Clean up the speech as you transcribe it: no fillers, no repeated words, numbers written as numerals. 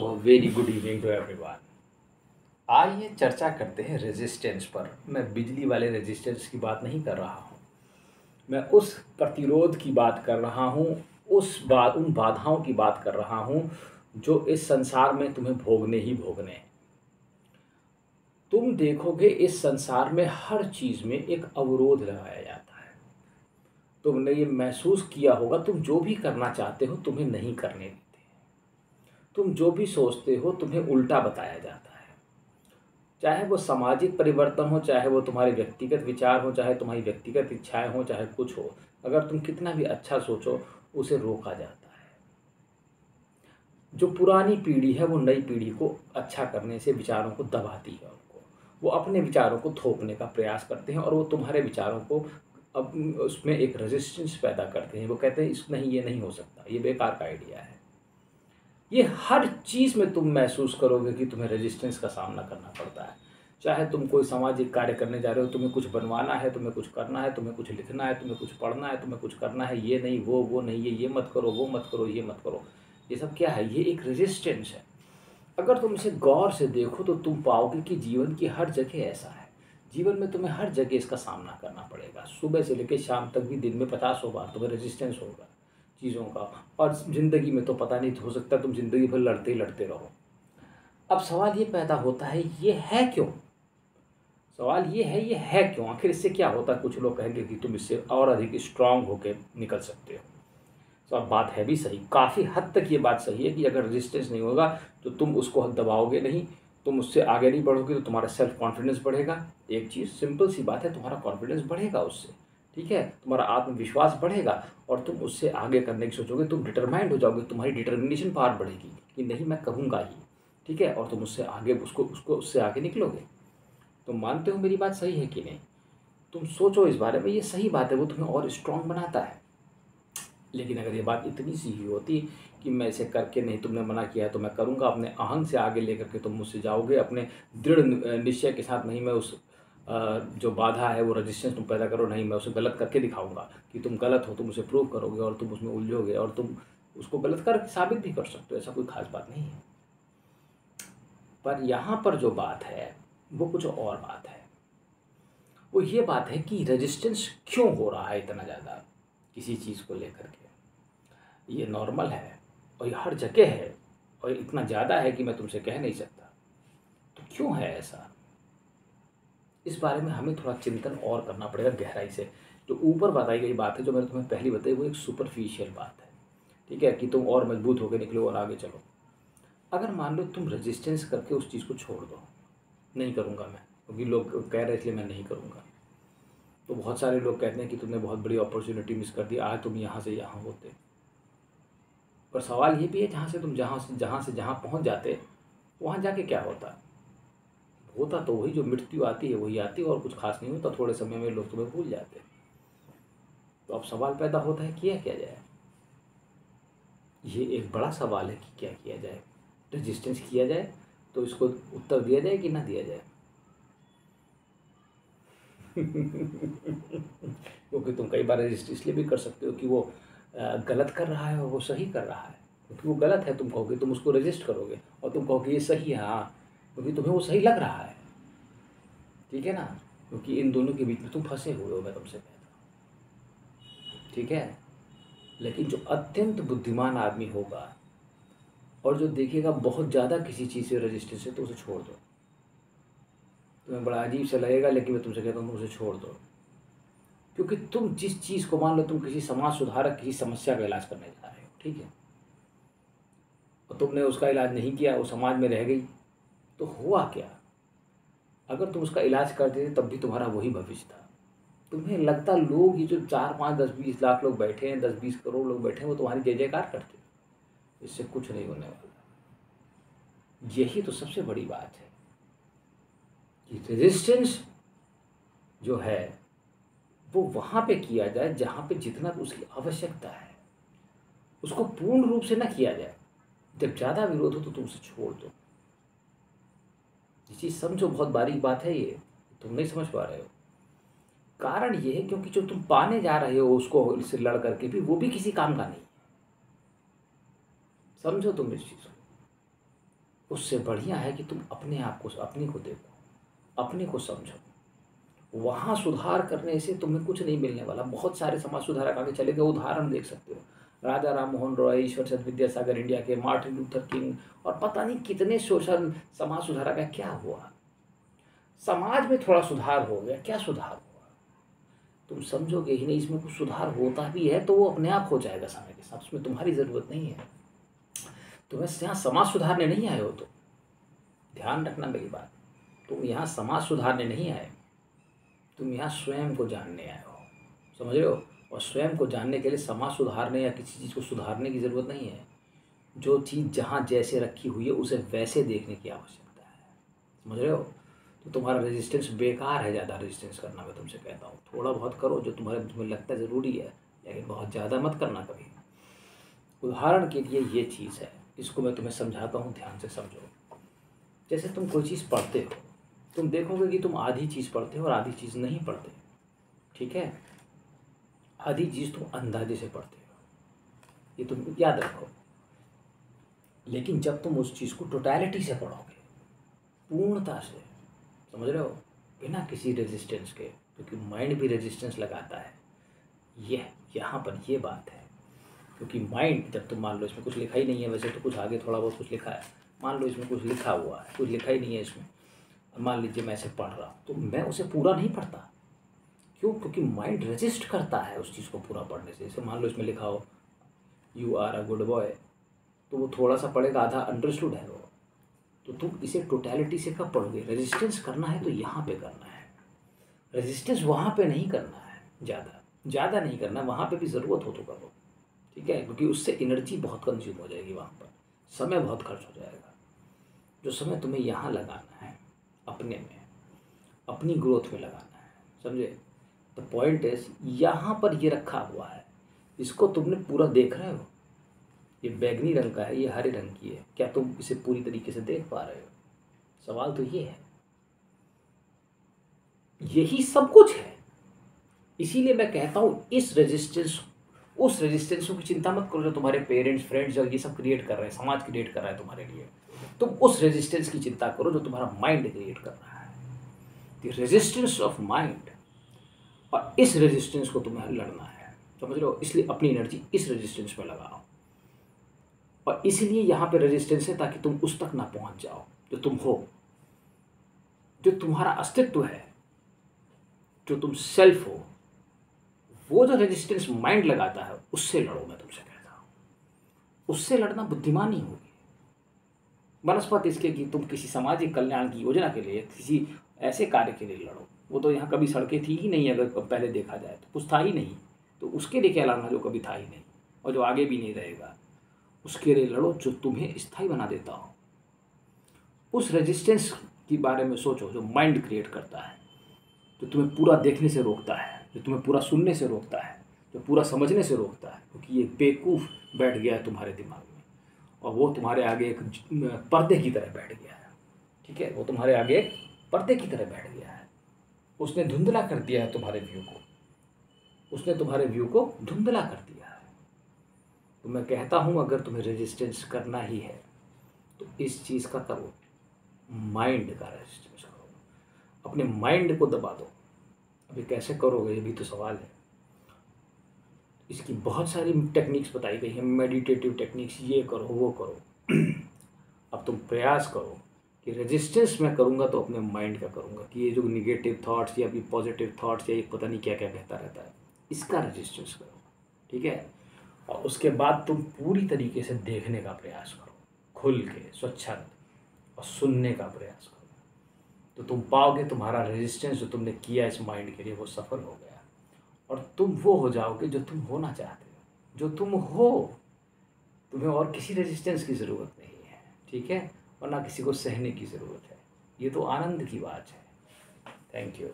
Very good evening to everyone. आइए चर्चा करते हैं रेजिस्टेंस पर। मैं बिजली वाले रेजिस्टेंस की बात नहीं कर रहा हूँ, मैं उस प्रतिरोध की बात कर रहा हूँ, उन बाधाओं की बात कर रहा हूँ जो इस संसार में तुम्हें भोगने ही भोगने हैं। तुम देखोगे इस संसार में हर चीज़ में एक अवरोध लगाया जाता है। तुमने ये महसूस किया होगा, तुम जो भी करना चाहते हो तुम्हें नहीं करने देते, तुम जो भी सोचते हो तुम्हें उल्टा बताया जाता है। चाहे वो सामाजिक परिवर्तन हो, चाहे वो तुम्हारे व्यक्तिगत विचार हो, चाहे तुम्हारी व्यक्तिगत इच्छाएं हो, चाहे कुछ हो, अगर तुम कितना भी अच्छा सोचो उसे रोका जाता है। जो पुरानी पीढ़ी है वो नई पीढ़ी को अच्छा करने से विचारों को दबाती है, वो अपने विचारों को थोपने का प्रयास करते हैं और वो तुम्हारे विचारों को अब उसमें एक रेजिस्टेंस पैदा करते हैं। वो कहते हैं इस नहीं, ये नहीं हो सकता, ये बेकार का आइडिया है। ये हर चीज़ में तुम महसूस करोगे कि तुम्हें रेजिस्टेंस का सामना करना पड़ता है। चाहे तुम कोई सामाजिक कार्य करने जा रहे हो, तुम्हें कुछ बनवाना है, तुम्हें कुछ करना है, तुम्हें कुछ लिखना है, तुम्हें कुछ पढ़ना है, तुम्हें कुछ करना है, ये नहीं, वो नहीं, ये मत करो, वो मत करो, ये मत करो। ये सब क्या है? ये एक रेजिस्टेंस है। अगर तुम इसे गौर से देखो तो तुम पाओगे कि जीवन की हर जगह ऐसा है। जीवन में तुम्हें हर जगह इसका सामना करना पड़ेगा। सुबह से लेकर शाम तक भी दिन में 50 बार तुम्हें रेजिस्टेंस होगा चीज़ों का। और ज़िंदगी में तो पता नहीं, हो सकता तुम ज़िंदगी भर लड़ते ही लड़ते रहो। अब सवाल ये पैदा होता है, ये है क्यों? सवाल ये है क्यों? आखिर इससे क्या होता है? कुछ लोग कहेंगे कि तुम इससे और अधिक स्ट्रांग होकर निकल सकते हो। तो अब बात है भी सही, काफ़ी हद तक ये बात सही है कि अगर रेजिस्टेंस नहीं होगा तो तुम उसको दबाओगे नहीं, तुम उससे आगे नहीं बढ़ोगे, तो तुम्हारा सेल्फ कॉन्फिडेंस बढ़ेगा। एक चीज़ सिंपल सी बात है, तुम्हारा कॉन्फिडेंस बढ़ेगा उससे, ठीक है, तुम्हारा आत्मविश्वास बढ़ेगा और तुम उससे आगे करने की सोचोगे, तुम डिटरमाइंड हो जाओगे, तुम्हारी डिटर्मिनेशन पावर बढ़ेगी कि नहीं मैं कहूँगा ही, ठीक है, और तुम उससे आगे उससे आगे निकलोगे। तुम मानते हो मेरी बात सही है कि नहीं? तुम सोचो इस बारे में, ये सही बात है, वो तुम्हें और स्ट्रांग बनाता है। लेकिन अगर ये बात इतनी सी ही होती कि मैं इसे करके नहीं, तुमने मना किया है तो मैं करूँगा, अपने अहंग से आगे लेकर के तुम मुझसे जाओगे, अपने दृढ़ निश्चय के साथ, नहीं मैं उस जो बाधा है वो रेजिस्टेंस तुम पैदा करो, नहीं मैं उसे गलत करके दिखाऊंगा कि तुम गलत हो, तुम उसे प्रूव करोगे और तुम उसमें उलझोगे और तुम उसको गलत कर साबित भी कर सकते हो, ऐसा कोई खास बात नहीं है। पर यहाँ पर जो बात है वो कुछ और बात है। वो ये बात है कि रेजिस्टेंस क्यों हो रहा है इतना ज़्यादा किसी चीज़ को लेकर के। ये नॉर्मल है और ये हर जगह है और इतना ज़्यादा है कि मैं तुमसे कह नहीं सकता। तो क्यों है ऐसा? इस बारे में हमें थोड़ा चिंतन और करना पड़ेगा गहराई से। जो ऊपर बताई गई बात है, जो मैंने तुम्हें पहली बताई, वो एक सुपरफिशियल बात है, ठीक है, कि तुम और मजबूत होकर निकलो और आगे चलो। अगर मान लो तुम रेजिस्टेंस करके उस चीज़ को छोड़ दो, नहीं करूँगा मैं, क्योंकि लोग कह रहे इसलिए मैं नहीं करूँगा, तो बहुत सारे लोग कहते हैं कि तुमने बहुत बड़ी अपॉर्चुनिटी मिस कर दी, आज तुम यहाँ से यहाँ होते। पर सवाल ये भी है, जहाँ से जहाँ पहुँच जाते, वहाँ जाके क्या होता? होता तो वही, जो मृत्यु आती है वही आती है और कुछ खास नहीं होता। थोड़े समय में लोग तुम्हें भूल जाते। तो अब सवाल पैदा होता है किया क्या जाए? ये एक बड़ा सवाल है कि क्या किया जाए। रेजिस्टेंस किया जाए तो इसको उत्तर दिया जाए कि ना दिया जाए? क्योंकि तुम कई बार रेजिस्ट इसलिए भी कर सकते हो कि वो गलत कर रहा है और वो सही कर रहा है। क्योंकि वो गलत है तुम कहोगे, तुम उसको रेजिस्ट करोगे, और तुम कहोगे ये सही है, हाँ, क्योंकि तुम्हें वो सही लग रहा है, ठीक है ना? क्योंकि इन दोनों के बीच में तुम फंसे हुए हो, मैं तुमसे कहता हूँ, ठीक है। लेकिन जो अत्यंत बुद्धिमान आदमी होगा और जो देखेगा बहुत ज़्यादा किसी चीज़ से रेजिस्टेंस है, तो उसे छोड़ दो। तुम्हें बड़ा अजीब सा लगेगा, लेकिन मैं तुमसे कहता हूँ उसे छोड़ दो। क्योंकि तुम जिस चीज़ को, मान लो तुम किसी समाज सुधारक किसी समस्या का इलाज करने जा रहे हो, ठीक है, और तुमने उसका इलाज नहीं किया, वो समाज में रह गई, तो हुआ क्या? अगर तुम उसका इलाज कर देते तब भी तुम्हारा वही भविष्य था। तुम्हें लगता लोग, ये जो 4, 5, 10, 20 लाख लोग बैठे हैं, 10-20 करोड़ लोग बैठे हैं, वो तुम्हारी जय जयकार करते? इससे कुछ नहीं होने वाला। यही तो सबसे बड़ी बात है कि रेजिस्टेंस जो है वो वहाँ पे किया जाए जहाँ पे जितना उसकी आवश्यकता है, उसको पूर्ण रूप से ना किया जाए। जब ज़्यादा विरोध हो तो तुम उसे छोड़ दो। ये चीज़ समझो, बहुत बारीक बात है ये, तुम नहीं समझ पा रहे हो। कारण ये है क्योंकि जो तुम पाने जा रहे हो उसको, इससे लड़ करके भी, वो भी किसी काम का नहीं है। समझो तुम इस चीज़ को। उससे बढ़िया है कि तुम अपने आप को, अपने को देखो, अपने को समझो। वहाँ सुधार करने से तुम्हें कुछ नहीं मिलने वाला। बहुत सारे समाज सुधारक आगे चले गए, उदाहरण देख सकते हो, राजा राम मोहन रॉय, ईश्वर चंद्र विद्यासागर इंडिया के, मार्टिन लूथर किंग, और पता नहीं कितने सोशल समाज सुधारक है। क्या हुआ? समाज में थोड़ा सुधार हो गया, क्या सुधार हुआ? तुम समझोगे ही नहीं। इसमें कुछ सुधार होता भी है तो वो अपने आप हो जाएगा समय के साथ, उसमें तुम्हारी ज़रूरत नहीं है। तुम्हें यहाँ समाज सुधारने नहीं आए हो, तो ध्यान रखना मेरी बात, तुम यहाँ समाज सुधारने नहीं आए, तुम यहाँ स्वयं को जानने आए हो, समझ रहे हो? और स्वयं को जानने के लिए समाज सुधारने या किसी चीज़ को सुधारने की ज़रूरत नहीं है। जो चीज़ जहाँ जैसे रखी हुई है उसे वैसे देखने की आवश्यकता है, समझ रहे हो? तो तुम्हारा रेजिस्टेंस बेकार है, ज़्यादा रेजिस्टेंस करना मैं तुमसे कहता हूँ। थोड़ा बहुत करो जो तुम्हें लगता है ज़रूरी है, लेकिन बहुत ज़्यादा मत करना कभी। उदाहरण के लिए ये चीज़ है, इसको मैं तुम्हें समझाता हूँ, ध्यान से समझो। जैसे तुम कोई चीज़ पढ़ते हो, तुम देखोगे कि तुम आधी चीज़ पढ़ते हो और आधी चीज़ नहीं पढ़ते, ठीक है? आधी चीज़ तुम अंदाजे से पढ़ते हो, ये तुम याद रखो। लेकिन जब तुम उस चीज़ को टोटलिटी से पढ़ोगे, पूर्णता से, समझ रहे हो, बिना किसी रेजिस्टेंस के, क्योंकि माइंड भी रेजिस्टेंस लगाता है, ये यहाँ पर ये बात है। क्योंकि माइंड, जब तुम मान लो इसमें कुछ लिखा ही नहीं है, वैसे तो कुछ आगे थोड़ा बहुत कुछ लिखा है, मान लो इसमें कुछ लिखा हुआ है, कुछ लिखा ही नहीं है इसमें, मान लीजिए मैं इसे पढ़ रहा हूँ, तो मैं उसे पूरा नहीं पढ़ता। क्यों? क्योंकि माइंड रेजिस्ट करता है उस चीज़ को पूरा पढ़ने से। जैसे मान लो इसमें लिखा हो you are a good boy, तो वो थोड़ा सा पढ़ेगा, आधा अंडरस्टूड है वो। तो तुम इसे टोटलिटी से कब पढ़ोगे? रेजिस्टेंस करना है तो यहाँ पे करना है, रेजिस्टेंस वहाँ पे नहीं करना है, ज़्यादा नहीं करना। वहाँ पे भी ज़रूरत हो तो करो, ठीक है? क्योंकि उससे एनर्जी बहुत कंज्यूम हो जाएगी, वहाँ पर समय बहुत खर्च हो जाएगा। जो समय तुम्हें यहाँ लगाना है, अपने में, अपनी ग्रोथ में लगाना है, समझे? द पॉइंट इज, यहाँ पर ये रखा हुआ है, इसको तुमने पूरा देख रहे हो? ये बैगनी रंग का है, ये हरे रंग की है, क्या तुम इसे पूरी तरीके से देख पा रहे हो? सवाल तो ये है। यही सब कुछ है। इसीलिए मैं कहता हूँ इस रेजिस्टेंस, उस रेजिस्टेंस की चिंता मत करो जो तुम्हारे पेरेंट्स, फ्रेंड्स और ये सब क्रिएट कर रहे हैं, समाज क्रिएट कर रहा है तुम्हारे लिए। तुम उस रेजिस्टेंस की चिंता करो जो तुम्हारा माइंड क्रिएट कर रहा है, द रेजिस्टेंस ऑफ माइंड। और इस रेजिस्टेंस को तुम्हें लड़ना है, समझ रहे हो? इसलिए अपनी एनर्जी इस रेजिस्टेंस में लगाओ। और इसलिए यहाँ पे रेजिस्टेंस है ताकि तुम उस तक ना पहुँच जाओ जो तुम हो, जो तुम्हारा अस्तित्व है, जो तुम सेल्फ हो। वो जो रेजिस्टेंस माइंड लगाता है उससे लड़ो, मैं तुमसे कहता हूँ। उससे लड़ना बुद्धिमानी होगी, बनस्पत इसके कि तुम किसी सामाजिक कल्याण की योजना के लिए, किसी ऐसे कार्य के लिए लड़ो। वो तो यहाँ कभी सड़कें थी ही नहीं, अगर पहले देखा जाए तो कुछ था ही नहीं, तो उसके लिए क्या लड़ना जो कभी था ही नहीं और जो आगे भी नहीं रहेगा? उसके लिए लड़ो जो तुम्हें स्थायी बना देता हो। उस रेजिस्टेंस के बारे में सोचो जो माइंड क्रिएट करता है, जो तुम्हें पूरा देखने से रोकता है, जो तुम्हें पूरा सुनने से रोकता है, जो पूरा समझने से रोकता है, क्योंकि ये बेवकूफ़ बैठ गया है तुम्हारे दिमाग में और वो तुम्हारे आगे एक पर्दे की तरह बैठ गया है, ठीक है? वो तुम्हारे आगे एक पर्दे की तरह बैठ गया है। उसने धुंधला कर दिया है तुम्हारे व्यू को, उसने तुम्हारे व्यू को धुंधला कर दिया है। तो मैं कहता हूँ अगर तुम्हें रेजिस्टेंस करना ही है तो इस चीज़ का करो, माइंड का रेजिस्टेंस करो, अपने माइंड को दबा दो। अभी कैसे करोगे ये भी तो सवाल है। इसकी बहुत सारी टेक्निक्स बताई गई हैं, मेडिटेटिव टेक्निक्स, ये करो वो करो। अब तुम प्रयास करो कि रेजिस्टेंस मैं करूँगा तो अपने माइंड का करूँगा, कि ये जो निगेटिव थॉट्स या भी पॉजिटिव थॉट्स या एक पता नहीं क्या क्या कहता रहता है, इसका रेजिस्टेंस करो, ठीक है? और उसके बाद तुम पूरी तरीके से देखने का प्रयास करो, खुल के, स्वच्छंद, और सुनने का प्रयास करो। तो तुम पाओगे तुम्हारा रेजिस्टेंस जो तुमने किया इस माइंड के लिए वो सफल हो गया, और तुम वो हो जाओगे जो तुम होना चाहते हो, जो तुम हो। तुम्हें और किसी रेजिस्टेंस की ज़रूरत नहीं है, ठीक है? और ना किसी को सहने की ज़रूरत है। ये तो आनंद की बात है। Thank you.